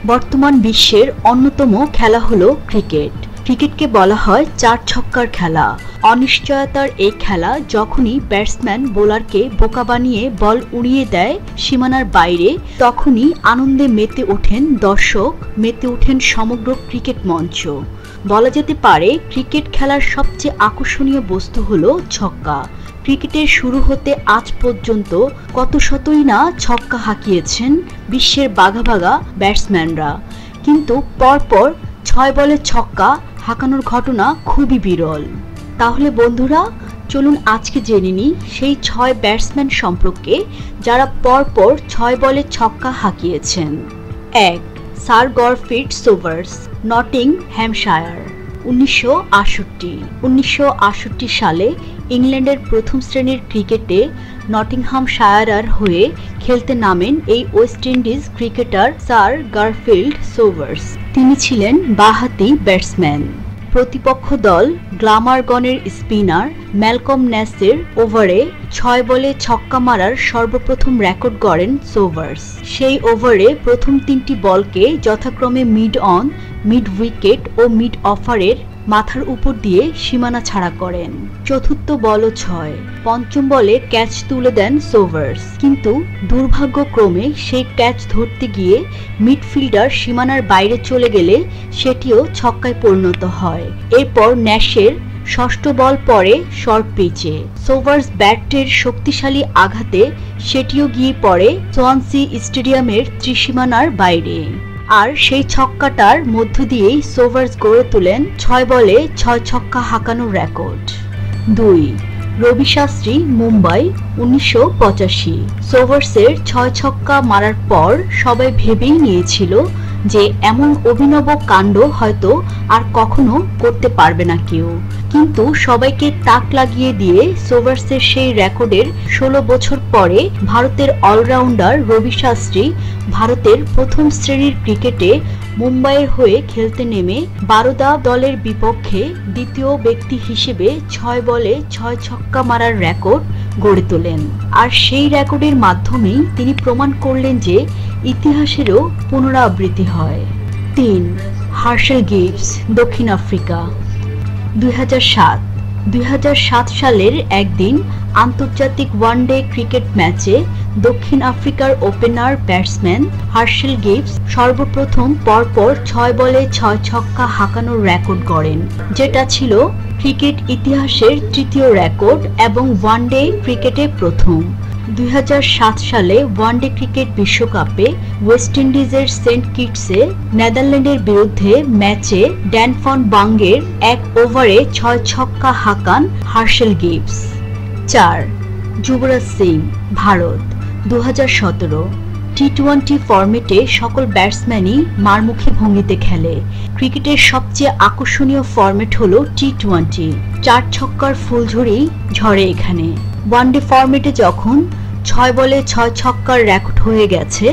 বর্তমান বিশ্বের অন্যতম খেলা হলো ক্রিকেট। ক্রিকেটকে বলা হয় চার ছক্কার খেলা। অনিশ্চয়তার এই খেলা যখনই ব্যাটসম্যান বোলারকে বোকা বানিয়ে বল উড়িয়ে দেয় সীমানার বাইরে, তখনই আনন্দে মেতে ওঠেন দর্শক, মেতে ওঠেন সমগ্র ক্রিকেট মঞ্চ। বলা যেতে পারে ক্রিকেট খেলার সবচেয়ে আকর্ষণীয় বস্তু হলো ছক্কা। ক্রিকেটের শুরু হতে আজ পর্যন্ত কত শতই না ছক্কা হাঁকিয়েছেন বিশ্বের বাঘা বাঘা ব্যাটসম্যানরা, কিন্তু পরপর ৬ বলে ছক্কা হাঁকানোর ঘটনা খুবই বিরল। তাহলে বন্ধুরা, চলুন আজকে জেনে নিই সেই ৬ ব্যাটসম্যান সম্পর্কে যারা পরপর ৬ বলে ছক্কা হাঁকিয়েছেন। ১. Sir Garfield Sobers, Nottinghamshire. ১৯৬৮ সালে ইংল্যান্ডের প্রথম শ্রেণীর ক্রিকেটে নটিংহ্যামশায়ার হয়ে খেলতে নামেন এই West Indies cricketer sir Garfield Sobers. তিনি ছিলেন বাঁহাতি ব্যাটসম্যান। প্রতিপক্ষ দল গ্ল্যামারগনের স্পিনার ম্যালকম ন্যাসের ওভারে ৬ বলে ছক্কা মারার সর্বপ্রথম রেকর্ড গড়েন সোবার্স। সেই ওভারে প্রথম ৩টি বলকে যথাক্রমে মিড অন, মিড উইকেট ও মিড অফারের মাথার উপর দিয়ে সীমানা ছাড়া করেন। চতুর্থ বল ৬, পঞ্চম বলে ক্যাচ তুলে দেন সোবার্স, কিন্তু দুর্ভাগ্যক্রমে সেই ক্যাচ ধরতে গিয়ে মিডফিল্ডার সীমানার বাইরে চলে গেলে সেটিও ছক্কায় পরিণত হয়। এরপর ন্যাশের ষষ্ঠ বল পড়ে শর্ট পিচে। সোবার্স ব্যাটের শক্তিশালী আঘাতে সেটিও গিয়ে পড়ে সোয়ানসি স্টেডিয়ামের ত্রিসীমানার বাইরে। আর সেই ছক্কাটার মধ্য দিয়েই সোবার্স গড়ে তোলেন ৬ বলে ৬ ছক্কা হাঁকানোর রেকর্ড। ২. রবি শাস্ত্রী, মুম্বাই, ১৯৮৫। সোবার্সের ৬ ছক্কা মারার পর সবাই ভেবেই নিয়েছিল যে এমন অভিনব কাণ্ড হয়তো আর কখনো করতে পারবে না কেউ, কিন্তু সবাইকে তাক লাগিয়ে দিয়ে সোবার্সের সেই রেকর্ডের ১৬ বছর পরে ভারতের অলরাউন্ডার রবি শাস্ত্রী ভারতের প্রথম শ্রেণীর ক্রিকেটে মুম্বাইয়ের হয়ে খেলতে নেমে বারোদা দলের বিপক্ষে দ্বিতীয় ব্যক্তি হিসেবে ৬ বলে ৬ ছক্কা মারার রেকর্ড গড়ে তোলেন। আর সেই রেকর্ডের মাধ্যমেই তিনি প্রমাণ করলেন যে ইতিহাসেরও পুনরাবৃত্তি হয়। ৩. হার্শেল গিবস, দক্ষিণ আফ্রিকা। ২০০৭ সালের একদিন আন্তর্জাতিক ওয়ানডে ক্রিকেট ম্যাচে দক্ষিণ আফ্রিকার ওপেনার ব্যাটসম্যান হার্শেল গিবস সর্বপ্রথম পরপর ৬ বলে ৬ ছক্কা হাঁকানোর রেকর্ড গড়েন, যেটা ছিল ক্রিকেট ইতিহাসের তৃতীয় রেকর্ড এবং ওয়ানডে ক্রিকেটে প্রথম। ২০০৭ সালে ওয়ানডে ক্রিকেট বিশ্বকাপে ওয়েস্ট ইন্ডিজের সেন্ট কিটসে নেদারল্যান্ডের বিরুদ্ধে ম্যাচে ড্যান ফন বাঙ্গের ১ ওভারে ৬ ছক্কা হাঁকান হার্শেল গিবস। ৪. যুবরাজ সিং, ভারত, ২০১৭। টি-২০ ফরম্যাটে সকল ব্যাটসম্যানই মারমুখী ভঙ্গিতে খেলে। ক্রিকেটের সবচেয়ে আকর্ষণীয় ফরম্যাট হলো টি-২০। ৪ ছক্কার ফুলঝুরি ঝরে এখানে। ওয়ানডে ফরম্যাটে যখন ৬ বলে ৬ ছক্কার রেকর্ড হয়ে গেছে,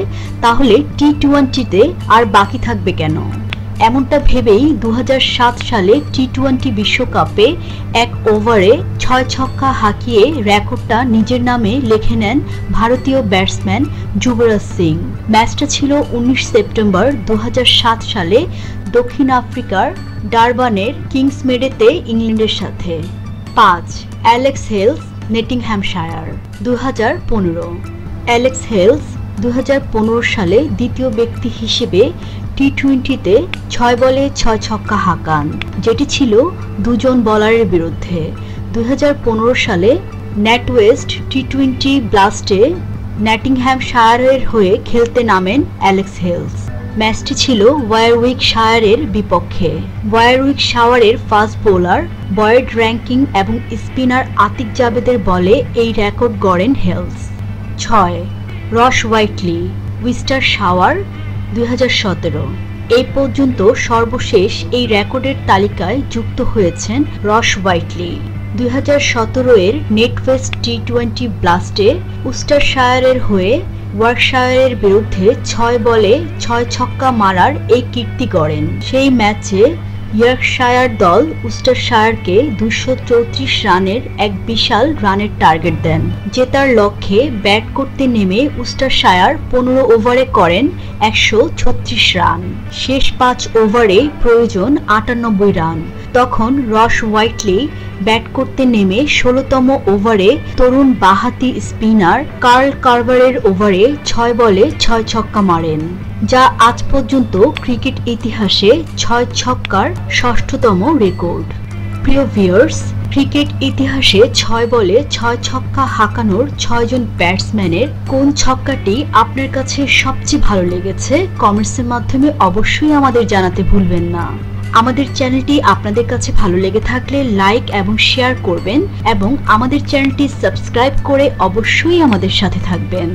তাহলে টি-২০তে আর বাকি থাকবে কেন? এমনটা ভেবেই ২০০৭ সালে টি-২০ বিশ্বকাপে ১ ওভারে ৬ ছক্কা হাঁকিয়ে রেকর্ডটা নিজের নামে লিখে নেন ভারতীয় ব্যাটসম্যান যুবরাজ সিং। ম্যাচটা ছিল ১৯ সেপ্টেম্বর ২০০৭ সালে দক্ষিণ আফ্রিকার ডারবানের কিংসমেডেতে ইংল্যান্ডের সাথে। ৫. Alex Hales, Nottinghamshire, ২০১৫। Alex Hales ২০১৫ সালে দ্বিতীয় ব্যক্তি হিসেবে টি-২০তে ৬ বলে ৬ ছক্কা হাঁকান, যেটি ছিল দুজন বোলারের বিরুদ্ধে। ২০১৫ সালে ন্যাটওয়েস্ট টি-২০ ব্লাস্টে নটিংহ্যামশায়ারের হয়ে খেলতে নামেন অ্যালেক্স হেলস। ম্যাচটি ছিল ওয়ারউইকশায়ারের বিপক্ষে। ওয়ারউইকশায়ারের ফাস্ট বোলার বয়েড র্যাঙ্কিং এবং স্পিনার আতিক জাভেদের বলে এই রেকর্ড গড়েন হেলস। ৬. রস হোয়াইটলি, ওয়েস্টারশায়ার, ২০১৭। এই পর্যন্ত সর্বশেষ এই রেকর্ডের তালিকায় যুক্ত হয়েছেন রস হোয়াইটলি। ২০১৭ নেটওয়েস্ট টি-২০ ব্লাস্টে ওয়েস্টারশায়ারের হয়ে ওয়ার্কশায়ারের বিরুদ্ধে ৬ বলে ৬ ছক্কা মারার এই কীর্তি গড়েন। সেই ম্যাচে ইয়র্কশায়ার দল উস্টারশায়ারকে 234 রানের এক বিশাল রানের টার্গেট দেন। জেতার লক্ষ্যে ব্যাট করতে নেমে উস্টারশায়ার 15 ওভারে করেন 136 রান। শেষ 5 ওভারে প্রয়োজন 98 রান। তখন রস হোয়াইটলি ব্যাট করতে নেমে 16তম ওভারে তরুণ বাঁহাতি স্পিনার কার্ল কারবারের ওভারে 6 বলে 6 ছক্কা মারেন, যা আজ পর্যন্ত ক্রিকেট ইতিহাসে 6 ছক্কার ষষ্ঠতম রেকর্ড। প্রিয় ভিউয়ার্স, ক্রিকেট ইতিহাসে 6 বলে 6 ছক্কা হাঁকানোর 6 জন ব্যাটসম্যানের কোন ছক্কাটি আপনার কাছে সবচেয়ে ভালো লেগেছে কমেন্টসের মাধ্যমে অবশ্যই আমাদের জানাতে ভুলবেন না। আমাদের চ্যানেলটি আপনাদের কাছে ভালো লেগে থাকলে লাইক এবং শেয়ার করবেন এবং আমাদের চ্যানেলটি সাবস্ক্রাইব করে অবশ্যই আমাদের সাথে থাকবেন।